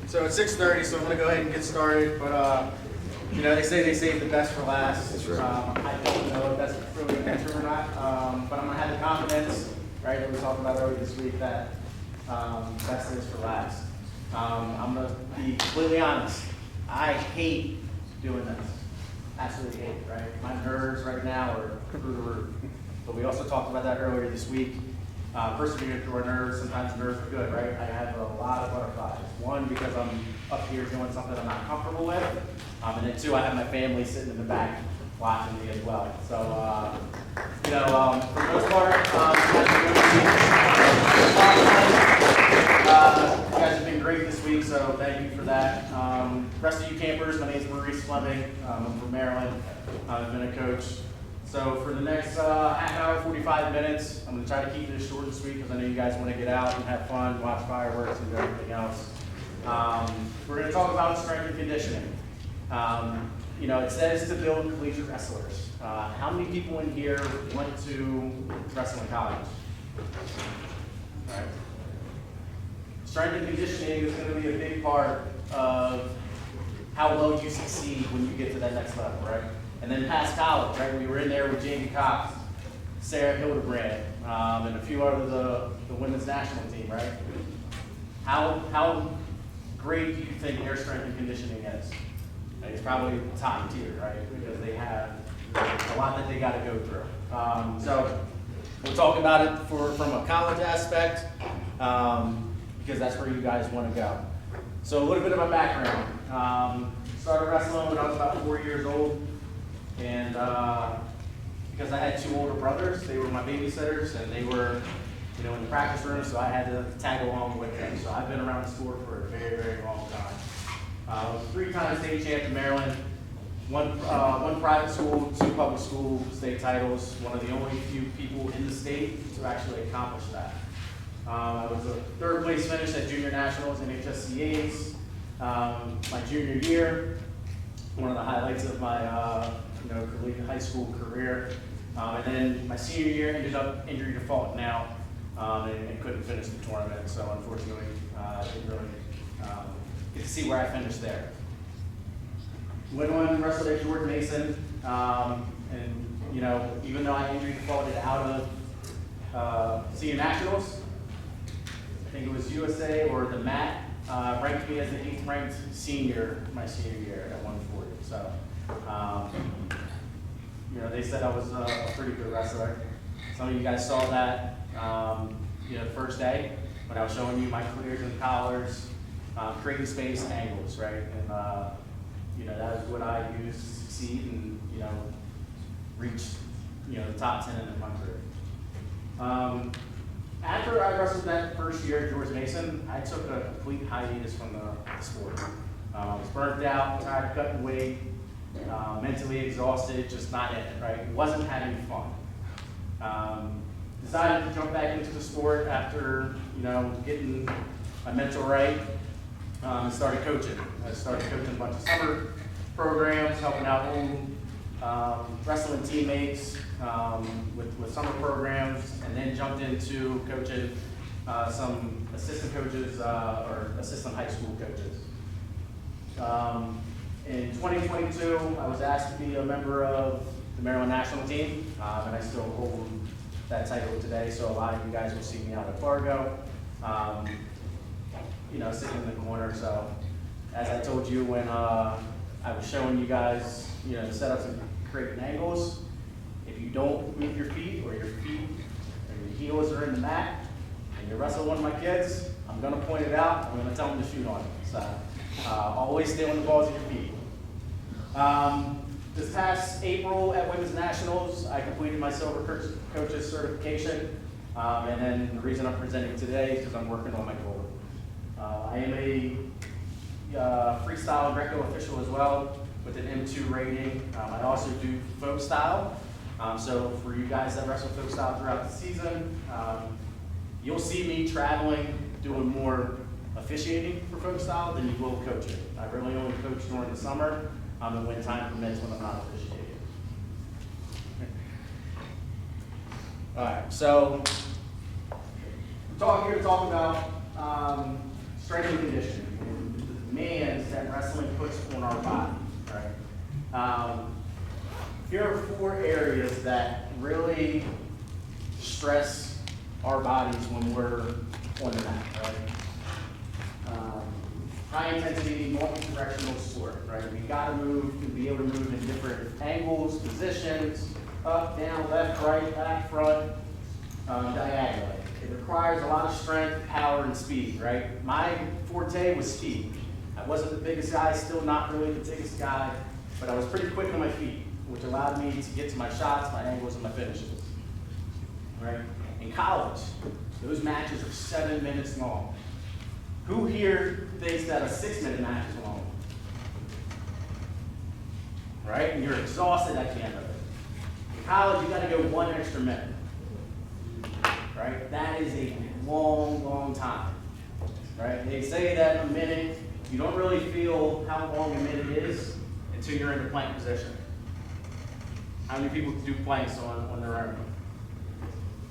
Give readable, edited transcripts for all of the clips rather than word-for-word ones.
So it's 6:30, so I'm going to go ahead and get started. But you know, they say they save the best for last. That's right. I don't know if that's really true or not, but I'm going to have the confidence, right, that we talked about earlier this week, that best is for last. I'm going to be completely honest. I hate doing this. Absolutely hate it, right? My nerves right now are through the roof. But we also talked about that earlier this week. Persevering through our nerves, sometimes nerves are good, right? I have a lot of butterflies. One, because I'm up here doing something I'm not comfortable with. And then two, I have my family sitting in the back watching me as well. So, you know, for the most part, you guys have been great this week, so thank you for that. Rest of you campers, my name is Maurice Fleming. I'm from Maryland. I've been a coach. So for the next half hour, 45 minutes, I'm going to try to keep this short and sweet because I know you guys want to get out and have fun, watch fireworks and do everything else. We're going to talk about strength and conditioning. You know, it says to build collegiate wrestlers. How many people in here went to wrestling college? All right. Strength and conditioning is going to be a big part of how well you succeed when you get to that next level, right? And then past college, right? We were in there with Jamie Cox, Sarah Hildebrand, and a few out of the women's national team, right? How great do you think their strength and conditioning is? Like, it's probably top tier, right? Because they have a lot that they got to go through. So we'll talk about it from a college aspect, because that's where you guys want to go. So a little bit of my background. Started wrestling when I was about 4 years old. And because I had two older brothers, they were my babysitters, and they were, you know, in the practice room, so I had to tag along with them. So I've been around the sport for a very, very long time. I was 3-time state champ in Maryland, one private school, 2 public school state titles, one of the only few people in the state to actually accomplish that. I was a 3rd place finish at junior nationals and HSCAs my junior year. One of the highlights of my collegiate high school career. And then my senior year ended up injury default now and couldn't finish the tournament. So unfortunately, I didn't really get to see where I finished there. Went on, wrestled at George Mason, and you know, even though I injury defaulted out of senior nationals, I think it was USA or the MAT ranked me as the 8th ranked senior my senior year at 140. So, you know, they said I was a pretty good wrestler. Some of you guys saw that, you know, the first day when I was showing you my clears and collars, creating space and angles, right? And, you know, that was what I used to succeed and, you know, reach, you know, the top 10 in the country. After I wrestled that first year at George Mason, I took a complete hiatus from the sport. I was burnt out, tired of cutting weight, mentally exhausted, just not in it, right? Wasn't having fun. Decided to jump back into the sport after, you know, getting my mental right, and started coaching. I started coaching a bunch of summer programs, helping out old wrestling teammates with summer programs, and then jumped into coaching some assistant coaches or assistant high school coaches. In 2022, I was asked to be a member of the Maryland national team, and I still hold that title today, so a lot of you guys will see me out at Fargo, you know, sitting in the corner. So as I told you when I was showing you guys, you know, the setups and creating angles, if you don't move your feet or your heels are in the mat and you wrestle one of my kids, I'm going to point it out. I'm going to tell them to shoot on it. So always stay on the balls of your feet. This past April at Women's Nationals, I completed my Silver Coaches certification. And then the reason I'm presenting today is because I'm working on my gold. I am a freestyle Greco official as well with an M2 rating. I also do folk style. So for you guys that wrestle folk style throughout the season, you'll see me traveling, doing more officiating for folk style than you will coaching. I really only coach during the summer and when time permits when I'm not officiating. All right, so Here to talk about strength and conditioning and the demands that wrestling puts on our body, right? Here are 4 areas that really stress our bodies when we're on the mat, right? High intensity, multi-directional sport, right? We gotta move to be able to move in different angles, positions, up, down, left, right, back, front, diagonally. It requires a lot of strength, power, and speed, right? My forte was speed. I wasn't the biggest guy, still not really the biggest guy, but I was pretty quick on my feet, which allowed me to get to my shots, my angles, and my finishes, right? In college, those matches are 7 minutes long. Who here thinks that a 6-minute match is long? Right? And you're exhausted at the end of it. In college, you gotta go 1 extra minute. Right? That is a long, long time. Right? They say that a minute, you don't really feel how long a minute is until you're in the plank position. How many people do planks on their own?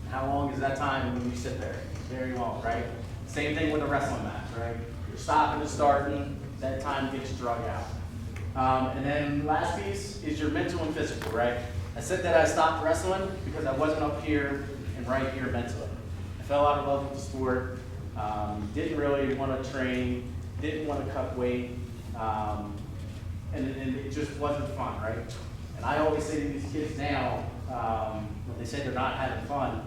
How long is that time when you sit there? It's very long, right? Same thing with a wrestling match, right? You're stopping and starting, that time gets drug out. And then last piece is your mental and physical, right? I said that I stopped wrestling because I wasn't up here and right here mentally. I fell out of love with the sport, didn't really want to train, didn't want to cut weight, and it just wasn't fun, right? And I always say to these kids now, when they say they're not having fun,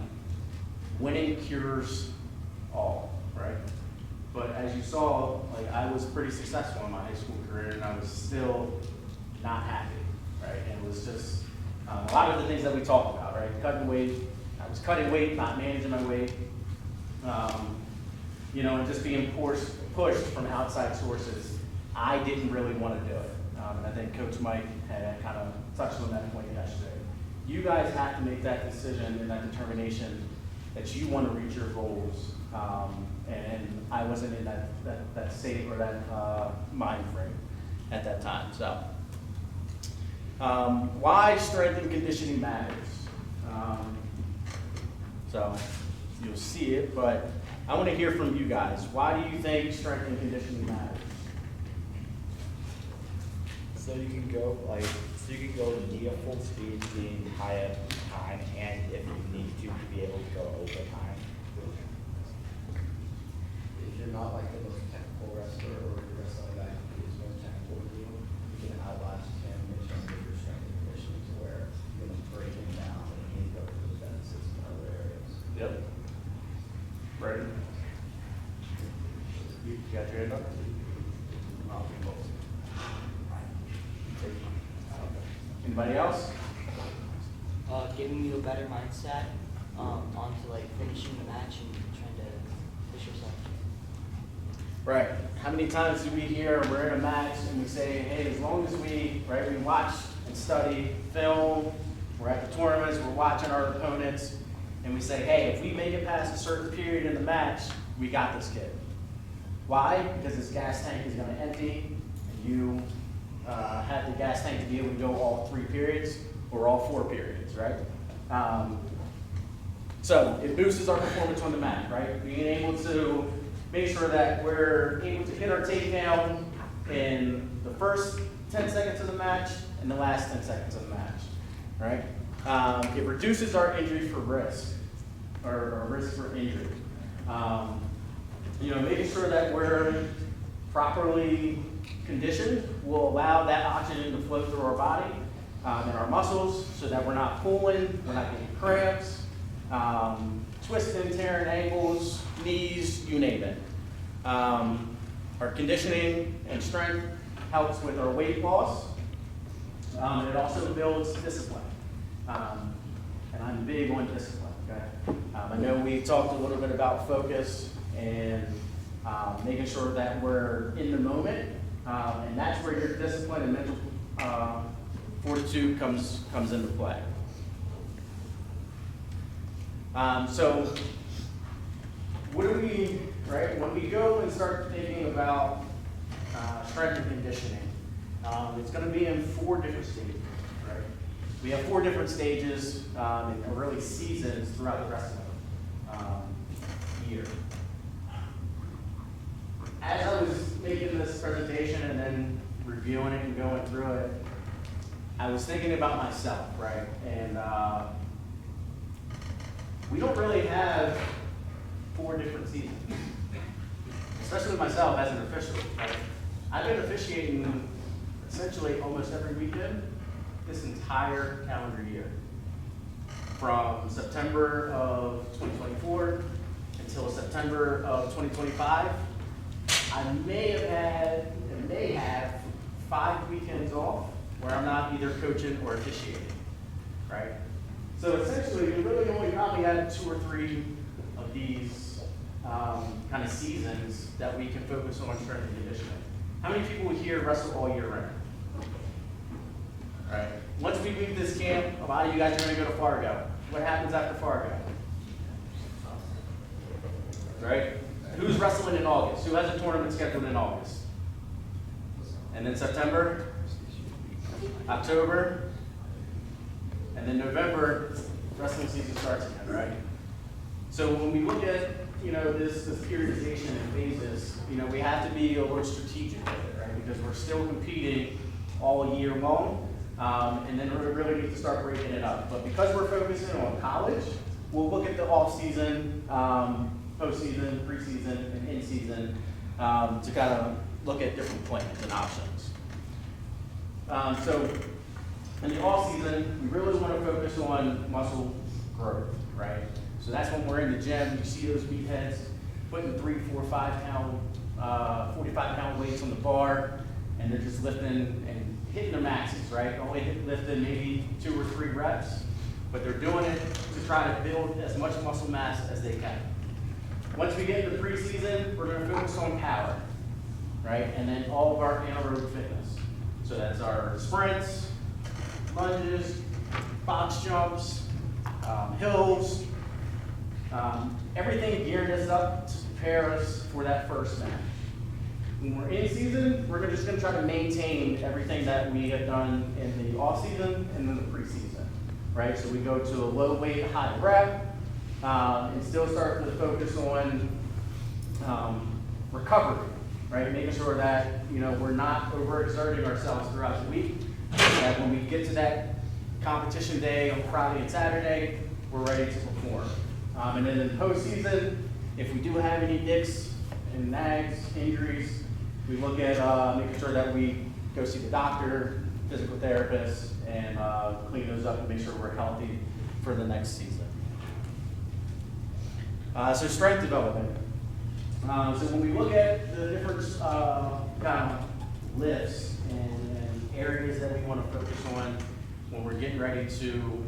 winning cures all, right? But as you saw, like I was pretty successful in my high school career, and I was still not happy, right? And it was just a lot of the things that we talked about, right? Cutting weight. I was cutting weight, not managing my weight, and just being pushed from outside sources. I didn't really want to do it. And I think Coach Mike had kind of touched on that point yesterday. You guys have to make that decision and that determination that you want to reach your goals. And I wasn't in that state or that mind frame at that time. So, why strength and conditioning matters. So you'll see it, but I want to hear from you guys. Why do you think strength and conditioning matters? So you can go near full speed, being higher time, and if you need to be able to go overtime. If you're not like the most technical wrestler or the wrestling guy who is most technical with you can outlast him in terms of your strength and conditioning to where you're going to break him down and he can go for those deficits in other areas. Yep. Ready? You got your hand up? Anybody else? Giving you a better mindset onto like finishing the match and trying to push yourself. Right. How many times do we hear we're in a match and we say, hey, as long as we watch and study film, we're at the tournaments, we're watching our opponents, and we say, hey, if we make it past a certain period in the match, we got this kid. Why? Because his gas tank is going to empty, and you have the gas tank to be able to go all 3 periods or all 4 periods, right? So it boosts our performance on the mat, right? Being able to make sure that we're able to hit our takedown in the first 10 seconds of the match and the last 10 seconds of the match, right? It reduces our injury for risk, or risk for injury. Making sure that we're properly conditioned will allow that oxygen to flow through our body and our muscles so that we're not pulling, we're not getting cramps, twisting, tearing ankles, knees, you name it. Our conditioning and strength helps with our weight loss. It also builds discipline. And I'm big on discipline, okay? I know we talked a little bit about focus and making sure that we're in the moment. And that's where your discipline and mental fortitude comes into play. So what do we, right, when we go and start thinking about strength and conditioning, it's going to be in 4 different stages, right? We have 4 different stages and really seasons throughout the wrestling year. reviewing it and going through it, I was thinking about myself, right? And we don't really have 4 different seasons, especially myself as an official. Right? I've been officiating essentially almost every weekend this entire calendar year, from September of 2024 until September of 2025. I may have 5 weekends off where I'm not either coaching or officiating, right? So essentially, we really only probably have 2 or 3 of these kind of seasons that we can focus on strength and conditioning. How many people here wrestle all year round? Right. Once we leave this camp, a lot of you guys are going to go to Fargo. What happens after Fargo? Right? Who's wrestling in August? Who has a tournament scheduled in August? And then September, October, and then November, wrestling season starts again, right? So when we look at, this periodization and phases, we have to be a little strategic with it, right? Because we're still competing all year long, and then we really need to start breaking it up. But because we're focusing on college, we'll look at the off-season, postseason, preseason, and in-season to kind of look at different plans and options. So in the off-season, we really want to focus on muscle growth, right? So that's when we're in the gym. You see those meatheads putting 3, 4, 5 pound, 45-pound weights on the bar, and they're just lifting and hitting their maxes, right? Only lifting maybe 2 or 3 reps, but they're doing it to try to build as much muscle mass as they can. Once we get into preseason, we're going to focus on power, right? And then all of our anaerobic fitness. So that's our sprints, lunges, box jumps, hills, everything gearing us up to prepare us for that first match. When we're in season, we're just going to try to maintain everything that we have done in the off season and then the preseason, right? So we go to a low weight, high rep, and still start to focus on recovery, right? Making sure that we're not overexerting ourselves throughout the week. That when we get to that competition day on Friday and Saturday, we're ready to perform. And then in the postseason, if we do have any nicks and nags, injuries, we look at making sure that we go see the doctor, physical therapist, and clean those up and make sure we're healthy for the next season. So strength development. So when we look at the different kind of lifts and areas that we want to focus on when we're getting ready to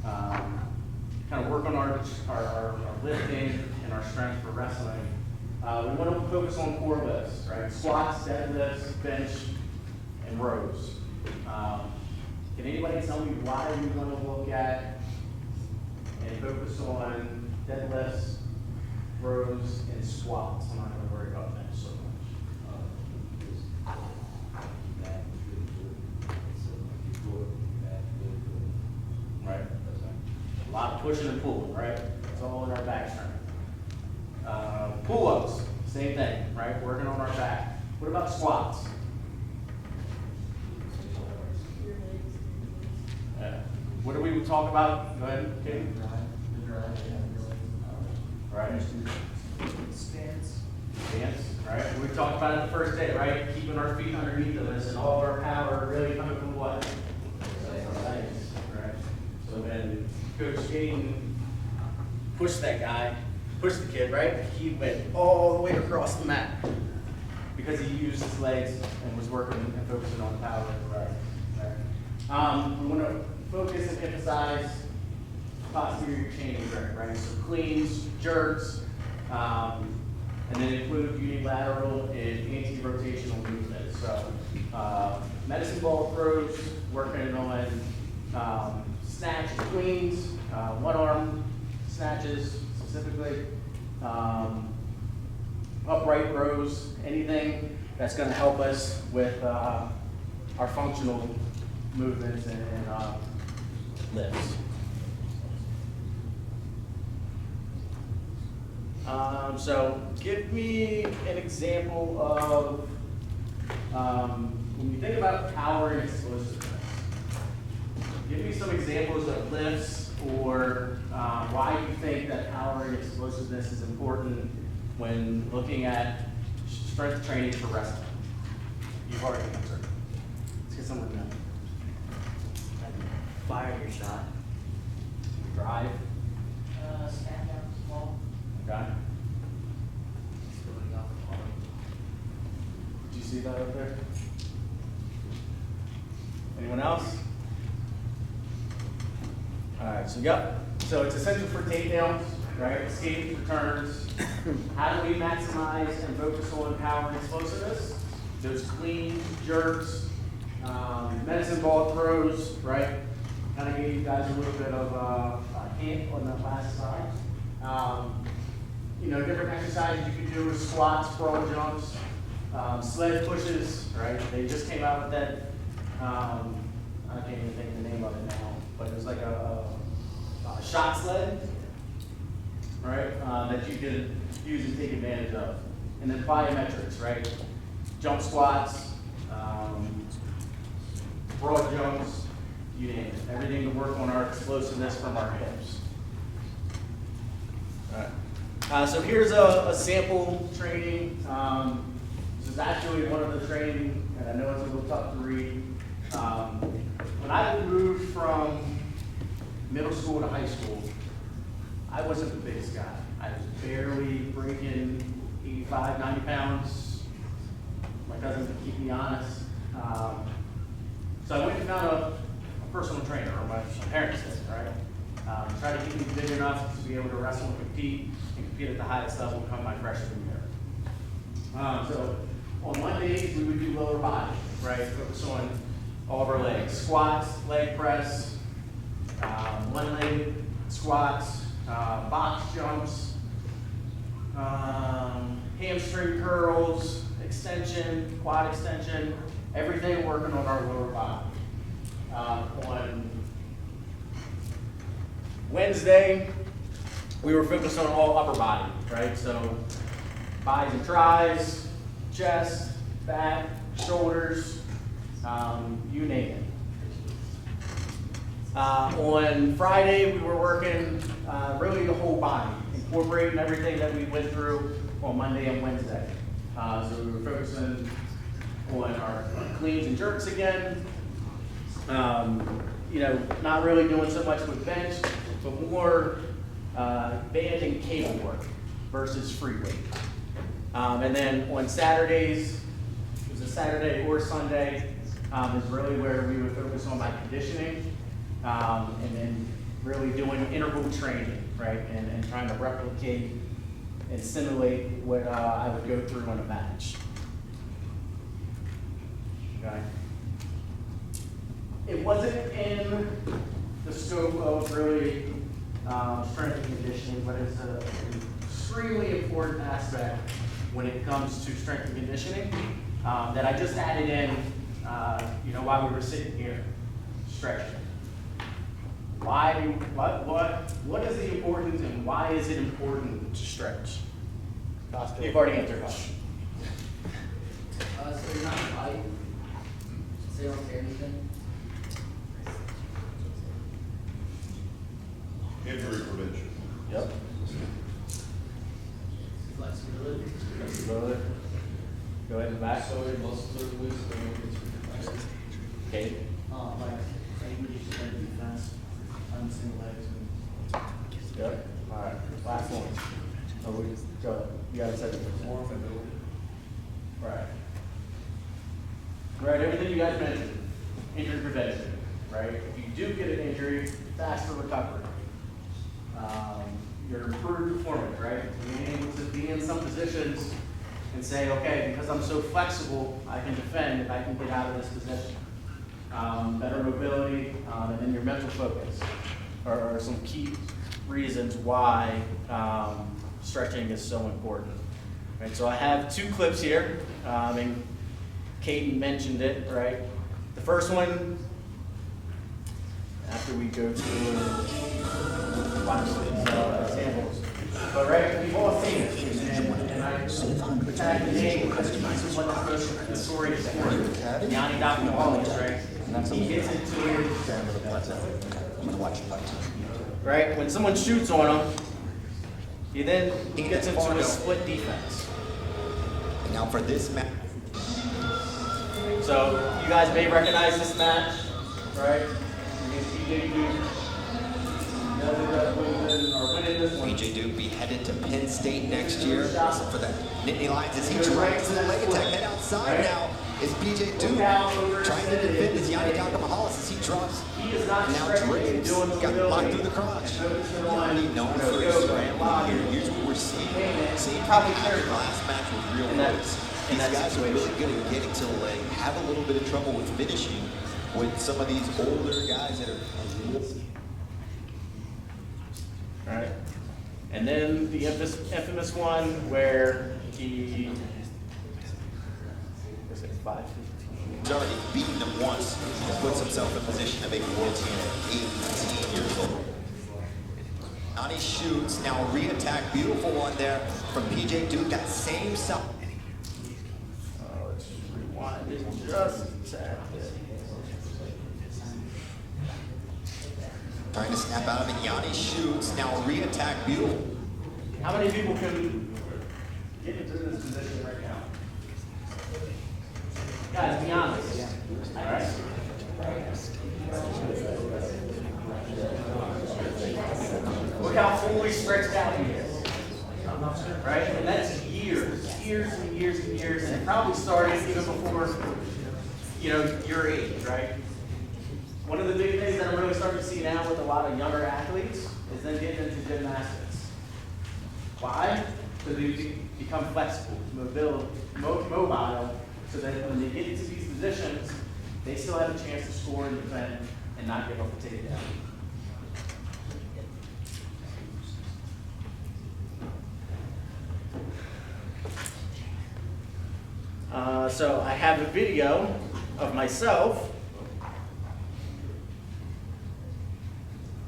kind of work on our lifting and our strength for wrestling, we want to focus on core lifts, right? Squats, deadlifts, bench, and rows. Can anybody tell me why we want to look at and focus on deadlifts, rows, and squats? I'm not going to worry about bench so much. Right? A lot of pushing and pulling, right? It's all in our back strength. Pull-ups, same thing, right? Working on our back. What about squats? What do we talk about? Go ahead, Katie. Right. Stance, right? We talked about it the first day, right? Keeping our feet underneath of us and all of our power really coming from what? Legs, right? So then Coach Skaten pushed that guy, pushed the kid, right? He went all the way across the mat because he used his legs and was working and focusing on power. Right? We want to focus and emphasize posterior chain and jerk, right? So cleans, jerks, and then include unilateral and anti-rotational movements. So medicine ball throws, working on snatches, cleans, one arm snatches specifically, upright rows, anything that's going to help us with our functional movements and lifts. So give me an example of when you think about power and explosiveness, give me some examples of lifts or why you think that power and explosiveness is important when looking at strength training for wrestling. You've already answered. Let's get someone to know. Fire your shot. Drive. Stand down small. Okay. Going off the arm. Did you see that up there? Anyone else? All right, so yep. So it's essential for takedowns, right? Escape returns. How do we maximize and focus on power and explosiveness? Those clean jerks, medicine ball throws, right? Kind of gave you guys a little bit of a hint on the last slide. You know, different exercises you can do with squats, sprawl jumps, sled pushes, right? They just came out with that. I can't even think of the name of it now, but it was like a shot sled, right? That you can use and take advantage of. And then plyometrics, right? Jump squats, broad jumps, you name it. Everything to work on our explosiveness from our hips. All right. So here's a sample training. This is actually one of the training, and I know it's a little tough to read. When I moved from middle school to high school, I wasn't the biggest guy. I was barely breaking 85, 90 pounds. My cousin could keep me honest. So I went and found a personal trainer, or my parents did, right? Tried to keep me big enough to be able to wrestle and compete at the highest level come my freshman year. So on Mondays, we would do lower body, right? Focus on all of our legs. Squats, leg press, one-legged squats, box jumps, hamstring curls, extension, quad extension, everything working on our lower body. On Wednesday, we were focused on all upper body, right? So bis and tris, chest, back, shoulders, you name it. On Friday, we were working really the whole body, incorporating everything that we went through on Monday and Wednesday. So we were focusing on our cleans and jerks again. You know, not really doing so much with bench, but more band and cable work versus free weight. And then on Saturdays, it was a Saturday or Sunday, is really where we would focus on my conditioning, and then really doing interval training, right? And trying to replicate and simulate what I would go through on a match. Okay. It wasn't in the scope of really strength and conditioning, but it's an extremely important aspect when it comes to strength and conditioning that I just added in, you know, while we were sitting here, stretching. Why? What is the importance, and why is it important to stretch? You've already answered. So you're not light, so you don't say anything? Injury prevention. Yep. Flexibility. Flexibility. Go ahead and back. So your muscles are loose, so you can switch. Okay. Like, saying you should play defense, unsingle legs. Yep. All right. Last one. Oh, we just go. You got to set it. More mobility. Right. Right. Everything you guys mentioned. Injury prevention. Right. If you do get an injury, faster recovery. Your improved performance. Right. Being able to be in some positions and say, okay, because I'm so flexible, I can defend if I can get out of this position. Better mobility, and then your mental focus are some key reasons why stretching is so important. Right, so I have two clips here, and Caden mentioned it, right? The first one, after we go through watch these examples, but right, we've all seen it, and I attack the name, this is what the story is for. Yanni Documentary, right? He gets into it. Right? When someone shoots on him, he then gets into a split defense. And now for this match. So you guys may recognize this match, right? Against PJ Duke. Winning this one. PJ Duke be headed to Penn State next year. Listen for that. Nittany Lions as he tries to the leg attack. Head outside now is PJ Duke trying to defend his Yanni Documentary as he drops. Now Draves got locked through the crotch. Yanni known for his scrambling here. Here's what we're seeing. Same probably happened last match with Real Woods. These guys are really good at getting to the leg, have a little bit of trouble with finishing with some of these older guys that are Right. And then the infamous one where he was it 5'15"? He's already beaten them once and puts himself in position of a world team at 18 years old. Yanni shoots, now re-attack, beautiful one there from PJ Duke, that same side. Let's rewind it just a tad bit. Trying to snap out of it, Yanni shoots, now re-attack, beautiful. How many people can get into this position right now? Guys, be honest. All right. Look how fully stretched out he is. Right? And that's years and years and years, and it probably started even before, your age, right? One of the big things that I'm really starting to see now with a lot of younger athletes is them getting into gymnastics. Why? Because they become flexible, mobile, so that when they get into these positions, they still have a chance to score and defend and not give up the takedown. So I have a video of myself.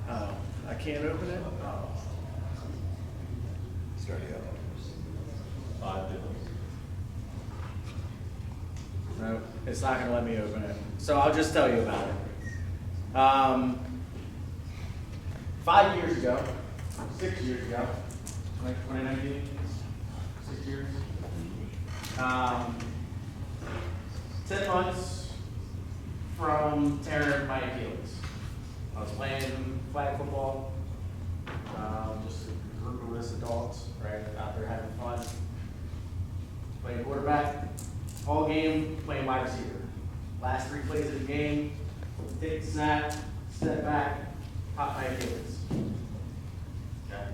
Oh, I can't open it? Oh. Start it up. No, it's not gonna let me open it. So I'll just tell you about it. 5 years ago, 6 years ago, like 2019, 6 years. 10 months from tearing my Achilles. I was playing flag football, just a group of us adults, right, out there having fun. Playing quarterback, all game, playing wide receiver. Last 3 plays of the game, take the snap, step back, pop my Achilles. Okay.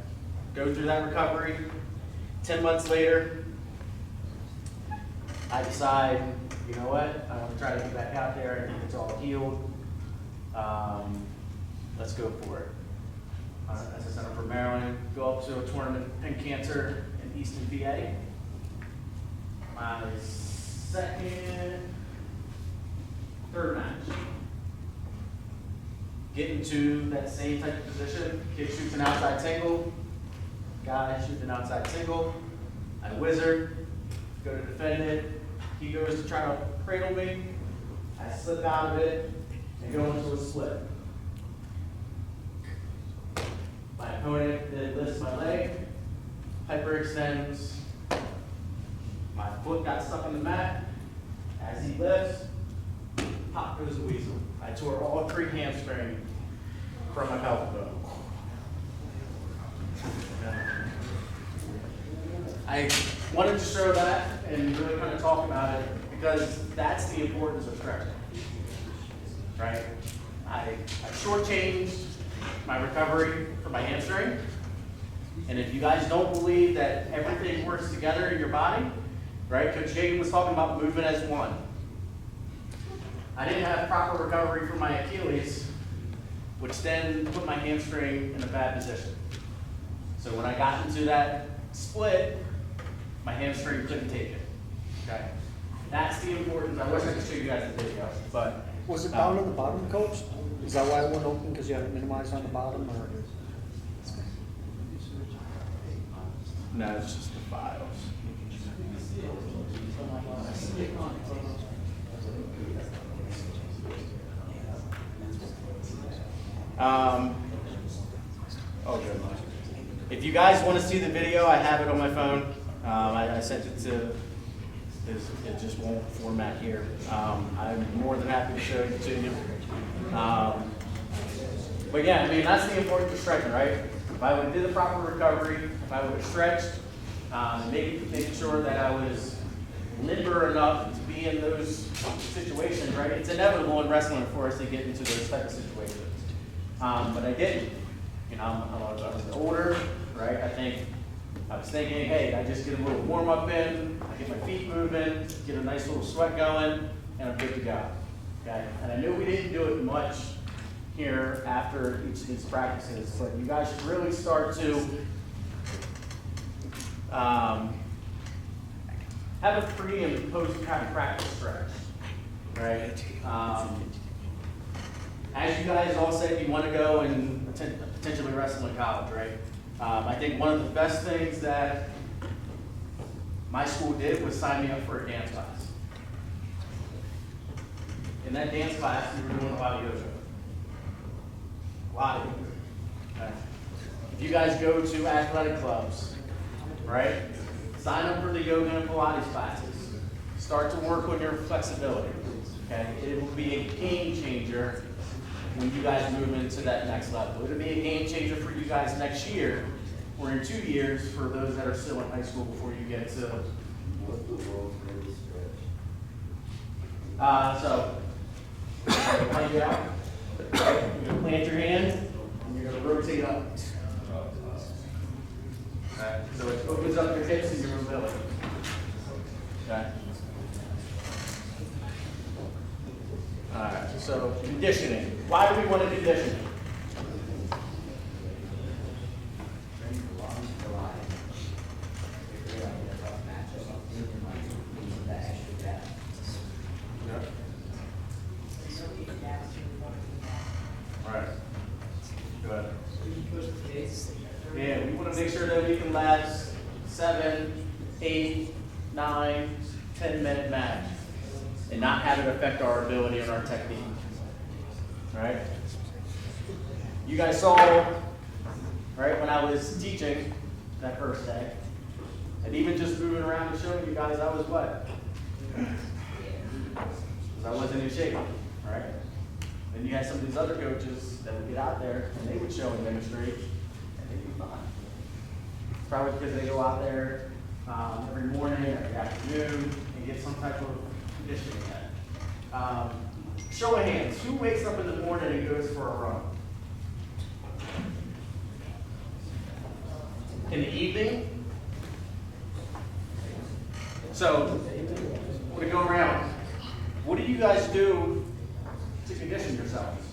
Go through that recovery. 10 months later, I decide, you know what, I want to try to get back out there. I think it's all healed. Let's go for it. As a center for Maryland, go up to a tournament in cancer in Easton, PA. My third match. Get into that same type of position. Kid shoots an outside single. Guy shoots an outside single. I wizard, go to defend it. He goes to try to cradle me. I slip out of it and go into a slip. My opponent then lifts my leg, hyperextends. My foot got stuck on the mat. As he lifts, pop goes the weasel. I tore all 3 hamstrings from my pelvic bone. I wanted to show that and really kind of talk about it because that's the importance of stretching, right? I shortchanged my recovery for my hamstring, and if you guys don't believe that everything works together in your body, right? Coach Hagan was talking about moving as one. I didn't have proper recovery for my Achilles, which then put my hamstring in a bad position. So when I got into that split, my hamstring couldn't take it. Okay, that's the importance. I wish I could show you guys the video, but Was it down on the bottom, coach? Is that why it went open, because you had it minimized on the bottom, or? No, it's just the files. Oh, good. If you guys want to see the video, I have it on my phone. I sent it to. It just won't format here. I'm more than happy to show it to you. But yeah, I mean, that's the importance of stretching, right? If I would have did the proper recovery, if I would have stretched, making sure that I was limber enough to be in those situations, right? It's inevitable in wrestling for us to get into those type of situations. But I didn't. You know, I was older, right? I was thinking, hey, I just get a little warm up in, I get my feet moving, get a nice little sweat going, and I'm good to go. Okay? And I knew we didn't do it much here after each of these practices, but you guys should really start to have a pre and post kind of practice stretch, right? As you guys all said, you want to go and potentially wrestle in college, right? I think one of the best things that my school did was sign me up for a dance class. In that dance class, we were doing a lot of yoga. A lot of yoga. Okay. If you guys go to athletic clubs, right? Sign up for the yoga and Pilates classes. Start to work on your flexibility. Okay? It will be a game changer when you guys move into that next level. It'll be a game changer for you guys next year, or in 2 years for those that are still in high school before you get to. What's the world's greatest stretch? So, when you get out, you're gonna plant your hand, and you're gonna rotate up. Okay. So it opens up your hips and your mobility. Okay. All right. So conditioning. Why do we want to condition? Right. Good. Yeah, we want to make sure that we can last 7, 8, 9, 10-minute match and not have it affect our ability and our technique. Right? You guys saw, right, when I was teaching that first day, and even just moving around and showing you guys I was what? Because I wasn't in shape, right? Then you had some of these other coaches that would get out there and they would show and demonstrate, and they'd be fine. It's probably because they go out there every morning, every afternoon, and get some type of conditioning in. Show of hands, who wakes up in the morning and goes for a run? In the evening? So, we're going to go around. What do you guys do to condition yourselves?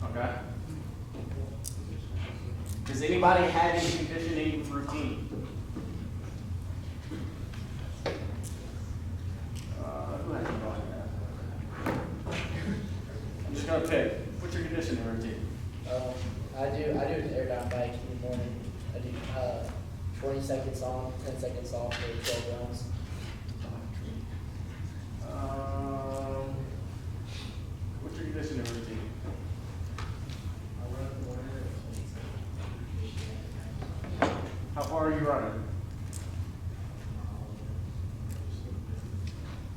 Okay. Does anybody have any conditioning routine? Who has no idea? I'm just gonna pick. What's your conditioning routine? I do an air down bike in the morning. I do 20 seconds on, 10 seconds off for 12 rounds. What's your conditioning routine? How far are you running?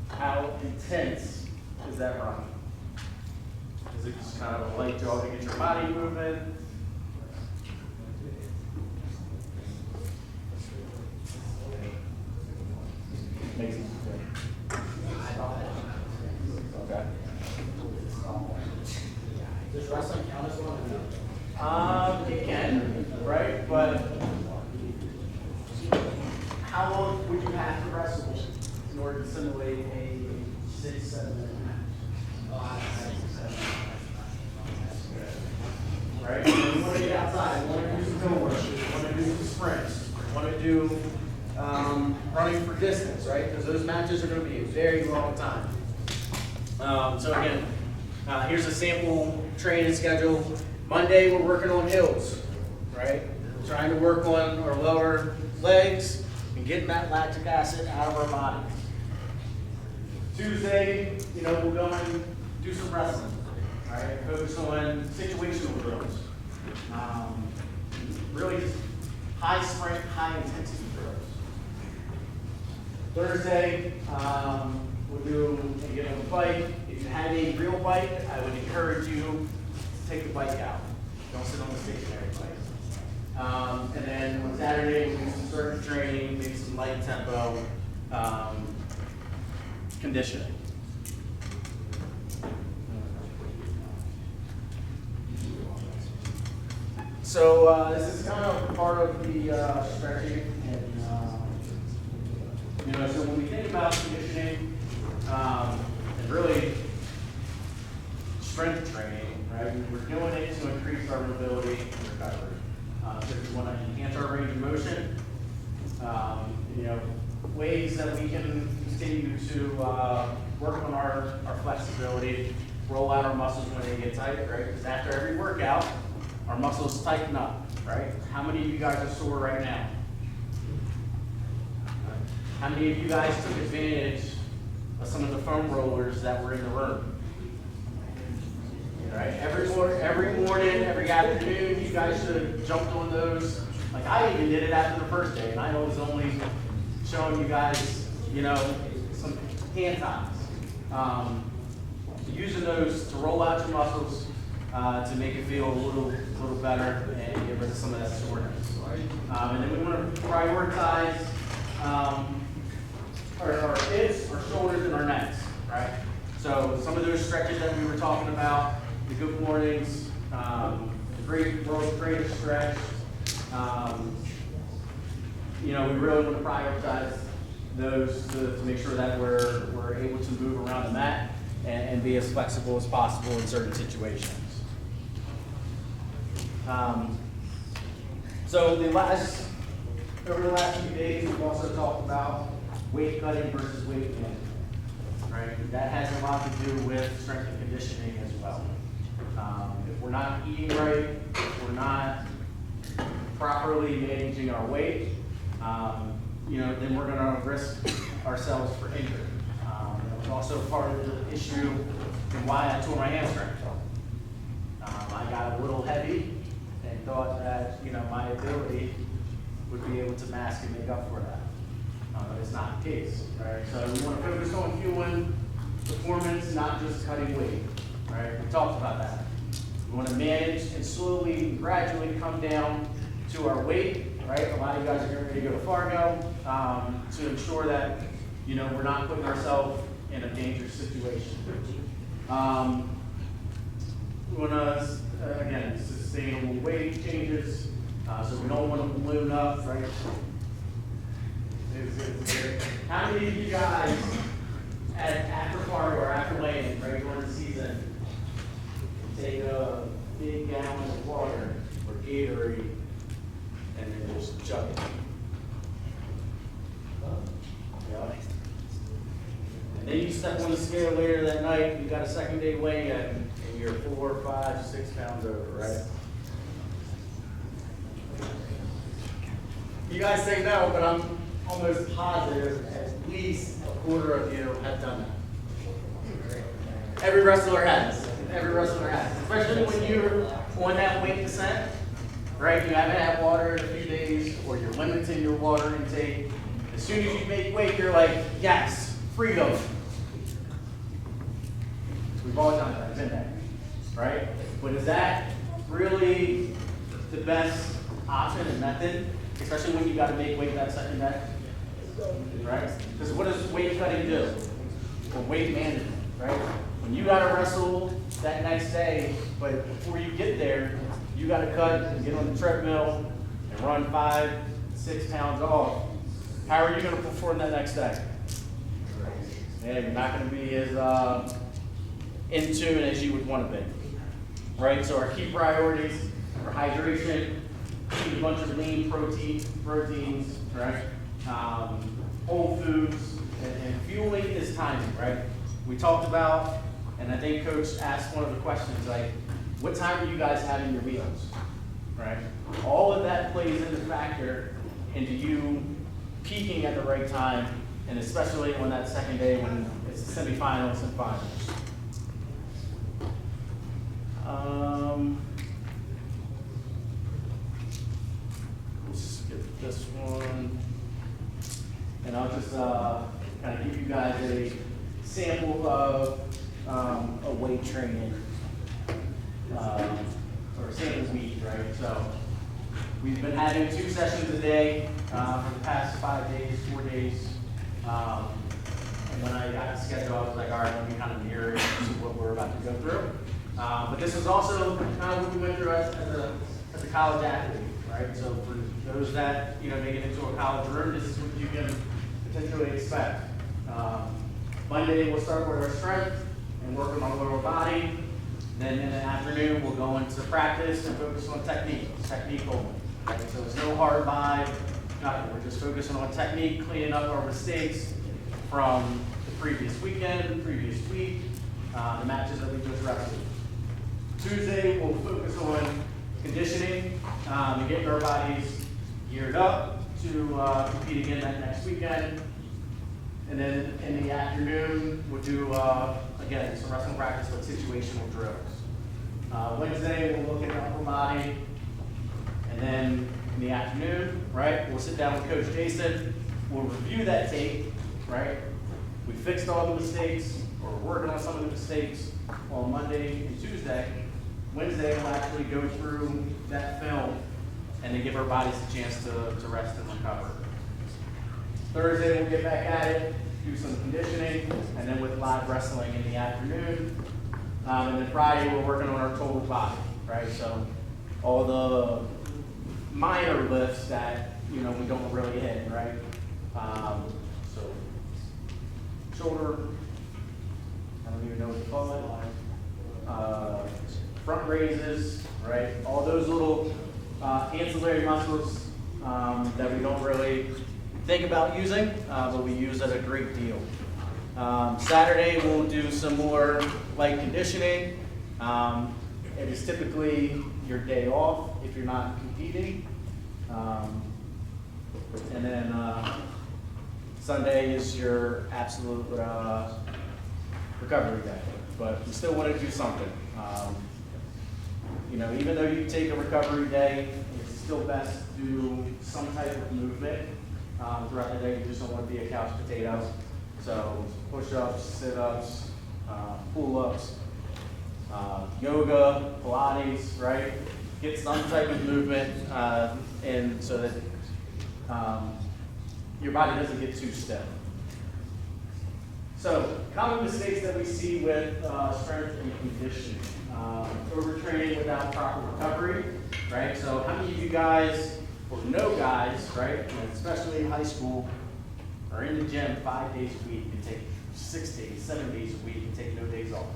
How intense is that run? Is it just kind of a light jog to get your body moving? Makes it okay. Does wrestling count as one? It can, right? But how long would you have to wrestle in order to simulate a 6-7 minute match? Right? You want to get outside, you want to do some hill work, you want to do some sprints, you want to do running for distance, right? Because those matches are going to be a very long time. So again, here's a sample training schedule. Monday, we're working on hills, right? We're trying to work on our lower legs and getting that lactic acid out of our body. Tuesday, we'll go and do some wrestling, right? Focus on situational drills. Really just high strength, high intensity drills. Thursday, we'll get on the bike. If you have a real bike, I would encourage you to take the bike out. Don't sit on the stationary bike. And then on Saturday, we'll do some circuit training, maybe some light tempo conditioning. So this is kind of part of the stretching, and so when we think about conditioning and really strength training, right? We're doing it to increase our mobility and recovery. So if we want to enhance our range of motion, ways that we can continue to work on our flexibility, roll out our muscles when they get tight, right? Because after every workout, our muscles tighten up, right? How many of you guys are sore right now? How many of you guys took advantage of some of the foam rollers that were in the room? Right? Every morning, every afternoon, you guys should have jumped on those. Like I even did it after the first day, and I was only showing you guys, some hand times. Using those to roll out your muscles to make it feel a little better and get rid of some of that soreness. And then we want to prioritize our hips, our shoulders, and our necks, right? So some of those stretches that we were talking about, the good mornings, the world's greatest stretch. We really want to prioritize those to make sure that we're able to move around the mat and be as flexible as possible in certain situations. So over the last few days, we've also talked about weight cutting versus weight management, right? That has a lot to do with strength and conditioning as well. If we're not eating right, if we're not properly managing our weight, then we're going to risk ourselves for injury. It was also part of the issue and why I tore my hamstring. I got a little heavy and thought that my ability would be able to mask and make up for that. But it's not the case, right? So we want to focus on fueling performance, not just cutting weight, right? We talked about that. We want to manage and slowly, gradually come down to our weight, right? A lot of you guys are getting ready to go to Fargo to ensure that we're not putting ourselves in a dangerous situation. We want to again sustainable weight changes, so we don't want to balloon up, right? How many of you guys after Fargo or after Landing, right, during the season, take a big gallon of water or Gatorade and then just chug it? Yeah. And then you step on the scale later that night, you got a second day weigh-in, and you're 4, 5, 6 pounds over, right? You guys say no, but I'm almost positive at least a quarter of you have done that. Every wrestler has. Every wrestler has. Especially when you're on that weight descent, right? You haven't had water in a few days, or you're limiting your water intake. As soon as you make weight, you're like, yes, freedom. We've all done that, been there, right? But is that really the best option and method? Especially when you got to make weight that second day, right? Because what does weight cutting do? Or weight management, right? When you got to wrestle that next day, but before you get there, you got to cut and get on the treadmill and run 5, 6 pounds off. How are you going to perform that next day? And you're not going to be as in tune as you would want to be, right? So our key priorities are hydration, eat a bunch of lean proteins, right? Whole foods, and fueling is timing, right? We talked about, and I think Coach asked one of the questions, like, what time are you guys having your meals, right? All of that plays into factor into you peaking at the right time, and especially on that second day when it's the semifinals and finals. We'll skip this one, and I'll just kind of give you guys a sample of a weight training or sample week, right? So we've been having 2 sessions a day for the past 5 days, 4 days. And when I got the schedule, I was like, all right, let me kind of mirror it to what we're about to go through. But this is also kind of what we went through as a college athlete, right? So for those that make it into a college room, this is what you can potentially expect. Monday we'll start with our strength and work on our lower body. Then in the afternoon we'll go into practice and focus on technique only. Right? So it's no hard vibe, nothing. We're just focusing on technique, cleaning up our mistakes from the previous weekend, the previous week, the matches that we just wrestled. Tuesday we'll focus on conditioning and getting our bodies geared up to compete again that next weekend. And then in the afternoon, we'll do, again, some wrestling practice with situational drills. Wednesday, we'll look at the upper body. And then in the afternoon, right, we'll sit down with Coach Jason. We'll review that tape, right? We fixed all the mistakes, or we're working on some of the mistakes on Monday and Tuesday. Wednesday, we'll actually go through that film and then give our bodies a chance to rest and recover. Thursday, we'll get back at it, do some conditioning, and then with live wrestling in the afternoon. And then Friday, we're working on our total body, right? So all the minor lifts that, we don't really hit, right? So shoulder, I don't even know what to call it. Front raises, right? All those little ancillary muscles that we don't really think about using, but we use at a great deal. Saturday we'll do some more light conditioning. It is typically your day off if you're not competing. And then Sunday is your absolute recovery day. But we still want to do something. Even though you take a recovery day, it's still best to do some type of movement. Throughout the day, you just don't want to be a couch potato. So push-ups, sit-ups, pull-ups, yoga, Pilates, right? Get some type of movement in so that your body doesn't get too stiff. So common mistakes that we see with strength and conditioning. Overtraining without proper recovery, right? So how many of you guys, or know guys, right, and especially in high school, are in the gym 5 days a week and take 6 days, 7 days a week and take no days off?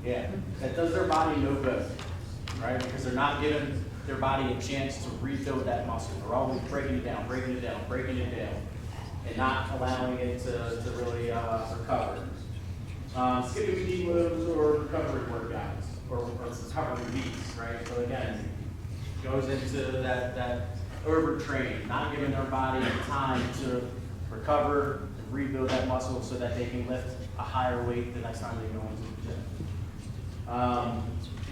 Yeah, that does their body no good, right? Because they're not giving their body a chance to rebuild that muscle. They're always breaking it down, and not allowing it to really recover. Skipping deloads or recovery workouts, or recovery weeks, right? So again, goes into that overtraining, not giving their body time to recover and rebuild that muscle so that they can lift a higher weight the next time they go into the gym.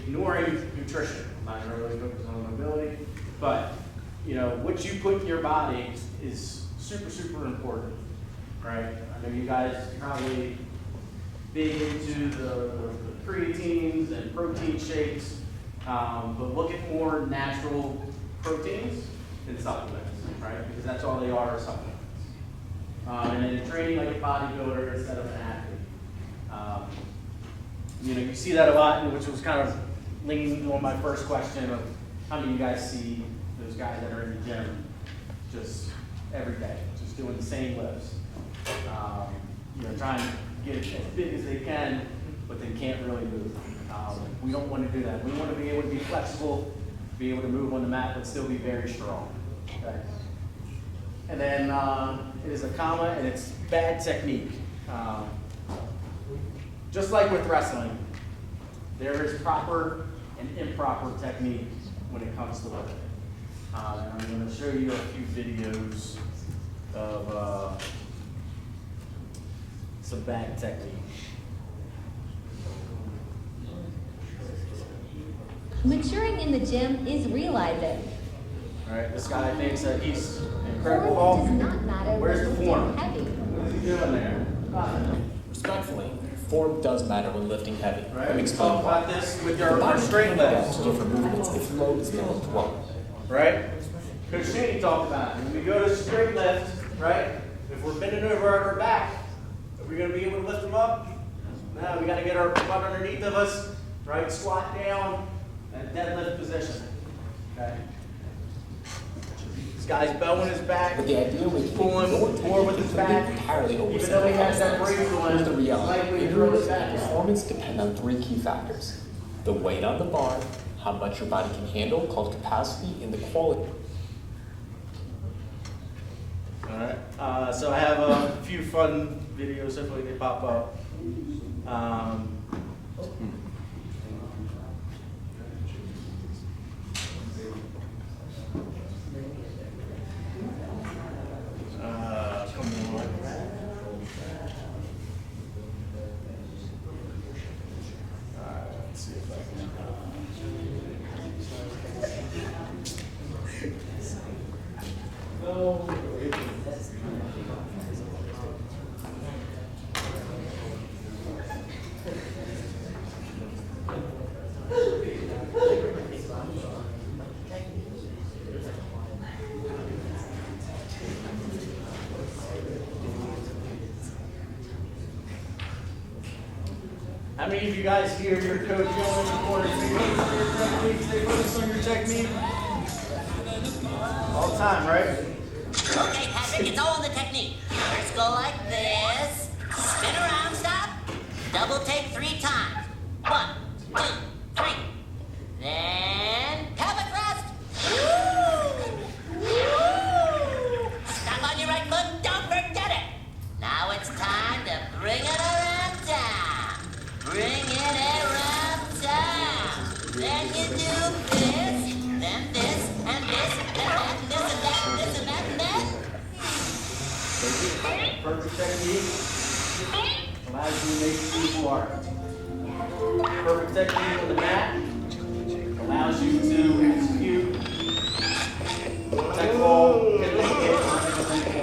Ignoring nutrition. I'm not really focused on mobility, but what you put in your body is super, super important, right? I know you guys probably big into the creatines and protein shakes, but look at more natural proteins than supplements, right? Because that's all they are supplements. And then training like a bodybuilder instead of an athlete. You see that a lot, which was kind of leaning on my first question of how many of you guys see those guys that are in the gym just every day, just doing the same lifts. Trying to get as big as they can, but they can't really move. We don't want to do that. We want to be able to be flexible, be able to move on the mat, but still be very strong. Okay? And then it is a comma, and it's bad technique. just like with wrestling, there is proper and improper technique when it comes to lifting. And I'm going to show you a few videos of some bad technique. Maturing in the gym is realizing. All right, this guy thinks that he's Form incredible Hulk. does not matter Where's when the lifting form? heavy. What is he doing there? Respectfully, form does matter when lifting heavy. Right, Let me we explain talk why. about this with The our body straight can legs. adapt to different movements if load is being lift well. Right? Coach Cheney talked about it. When we go to straight lift, right? If we're bending over on our back, are we going to be able to lift them up? No, we got to get our butt underneath of us, right? Squat down, and deadlift position. Okay? This guy's bowing his back, But the idea with pulling more with his back, entirely even though he has that brace on. Here's the reality. Likely to throw his back Injuries and out. performance depend on three key factors: the weight on the bar, how much your body can handle, called capacity, and the quality. Alright, so I have a few fun videos, hopefully they pop up. Come on. Alright, let's see if I can. No. How many of you guys hear your coach yelling in the corner, stay focused on your technique? All the time, right? Okay, Patrick, it's all in the technique. First go like this, spin around, stop, double take 3 times. 1, 2, 3. Then pelvic thrust. Woo! Woo! Stop on your right foot, don't forget it. Now it's time to bring it around town. Bring it around town. Then you do this, then this, and this, and that, and this, and that, and this, and that, and that. Perfect technique allows you to make who you are. Perfect technique on the mat allows you to execute technical hit the hit on every point.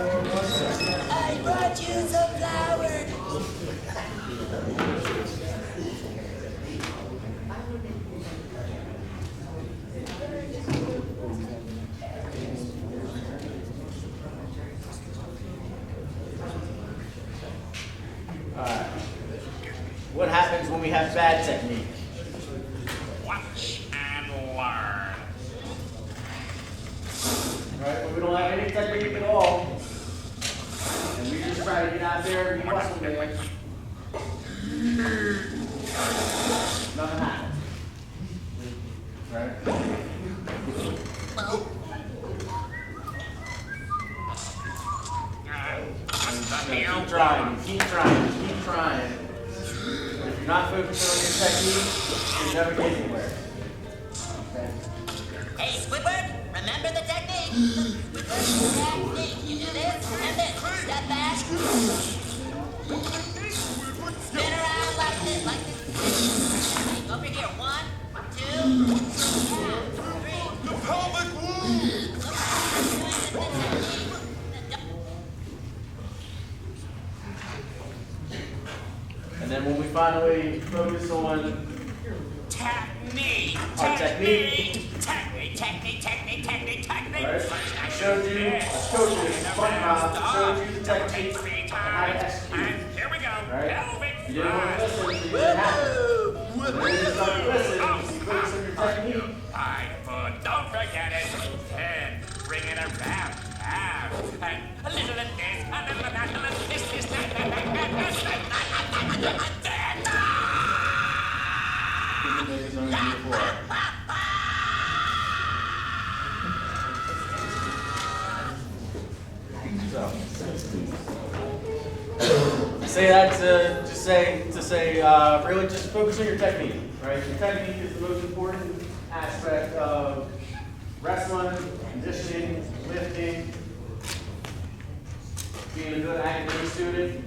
I brought you some flowers. Alright. What happens when we have bad technique? Watch and learn. Right? When we don't have any technique at all, and we just try to get out there and be muscle man, nothing happens. Right? Keep trying, keep trying, keep trying. If you're not focusing on your technique, you'll never get anywhere. Okay? Hey, Squidward, remember the technique. Squidward, technique. You do this and this. Step back. Spin around like this, like this. Over here. 1, 2, 3. The pelvic wound. And then when we finally focus on Technique. our technique, Technique. right? I showed you, SpongeBob showed you the technique and how to execute. And here we go. Right? Pelvic You didn't want to listen, so you didn't have it. When you start to listen, you focus on your technique. High foot, don't forget it. And bring it around. And a little of this, a little of that, a little say that to say really just focus on your technique, right? Your technique is the most important aspect of wrestling, conditioning, lifting, being a good academic student,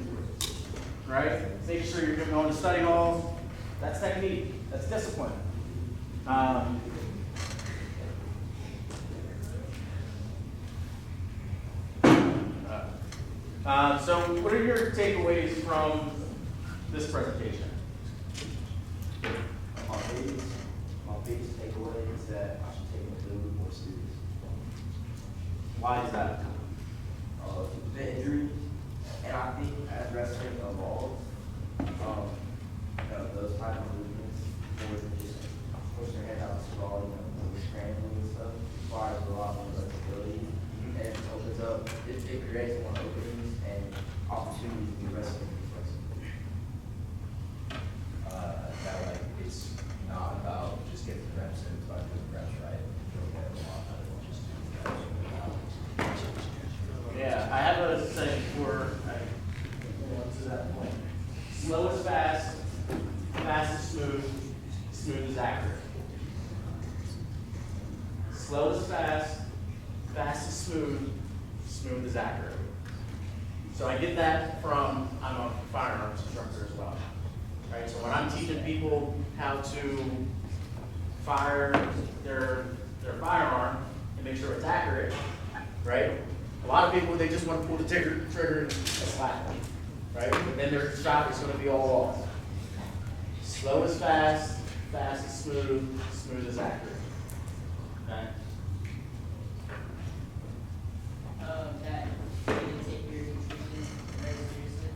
right? Making sure you're going to study hall. That's technique. That's discipline. So what are your takeaways from this presentation? My biggest takeaway is that I should take it a little bit more serious. Why is that? The injuries, and I think as wrestling evolves, those type of movements, more than just pushing your head out the sprawl, with scrambling and stuff, requires a lot more flexibility, and it opens up, it creates more openings and opportunities in wrestling to be flexible. That like it's not about just getting the reps in, it's about doing the reps right. You'll get a lot out of it, just doing the reps. Yeah, I have a saying before I go on to that point. Slow is fast, fast is smooth, smooth is accurate. Slow is fast, fast is smooth, smooth is accurate. So I get that from, I'm a firearms instructor as well. Right, so when I'm teaching people how to fire their firearm and make sure it's accurate, right? A lot of people, they just want to pull the trigger and slap, right? But then their shot is going to be all off. Slow is fast, fast is smooth, smooth is accurate. Okay? That you need to take your nutrition very seriously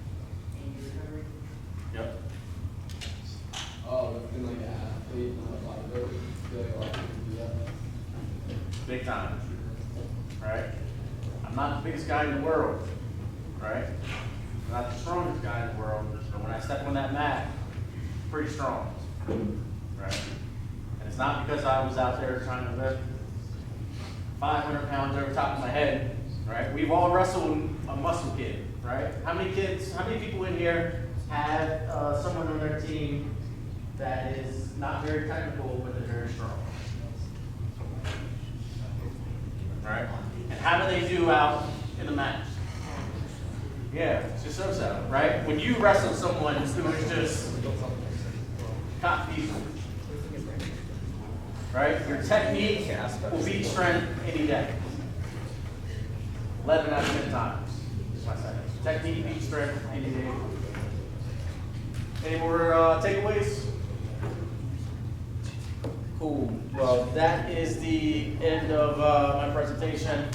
and your recovery. Yep. Been like an athlete, not a bodybuilder, feel like a lot of people do that. Big time, right? I'm not the biggest guy in the world, right? I'm not the strongest guy in the world, but when I step on that mat, I'm pretty strong, right? And it's not because I was out there trying to lift 500 pounds over top of my head, right? We've all wrestled a muscle kid, right? How many people in here have someone on their team that is not very technical, but they're very strong? Right? And how do they do out in the match? Yeah, it's just so-so, right? When you wrestle someone who is just cock-beat, right? Your technique will beat strength any day. 11 out of 10 times is my sentence. Technique beats strength any day. Any more takeaways? Cool. Well, that is the end of my presentation.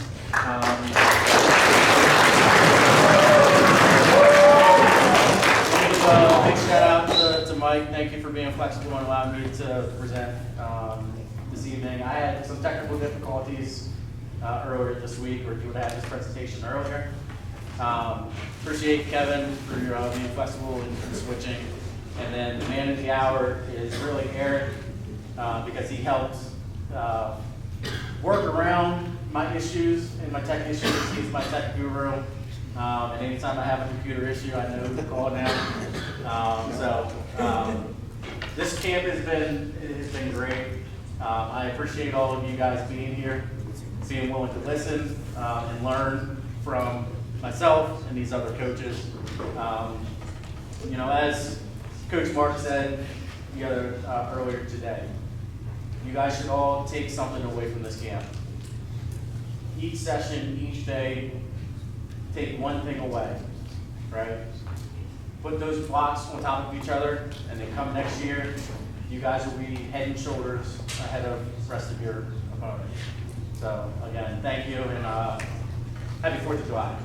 Big shout out to Mike. Thank you for being flexible and allowing me to present this evening. I had some technical difficulties earlier this week, or you would have had this presentation earlier. Appreciate Kevin for being flexible and switching. And then the man of the hour is really Eric, because he helped work around my issues and my tech issues. He's my tech guru. And anytime I have a computer issue, I know who to call now. This camp has been great. I appreciate all of you guys being here, being willing to listen and learn from myself and these other coaches. As Coach Mark said earlier today, you guys should all take something away from this camp. Each session, each day, take one thing away, right? Put those blocks on top of each other, and then come next year, you guys will be head and shoulders ahead of the rest of your opponent. So again, thank you, and happy 4th of July.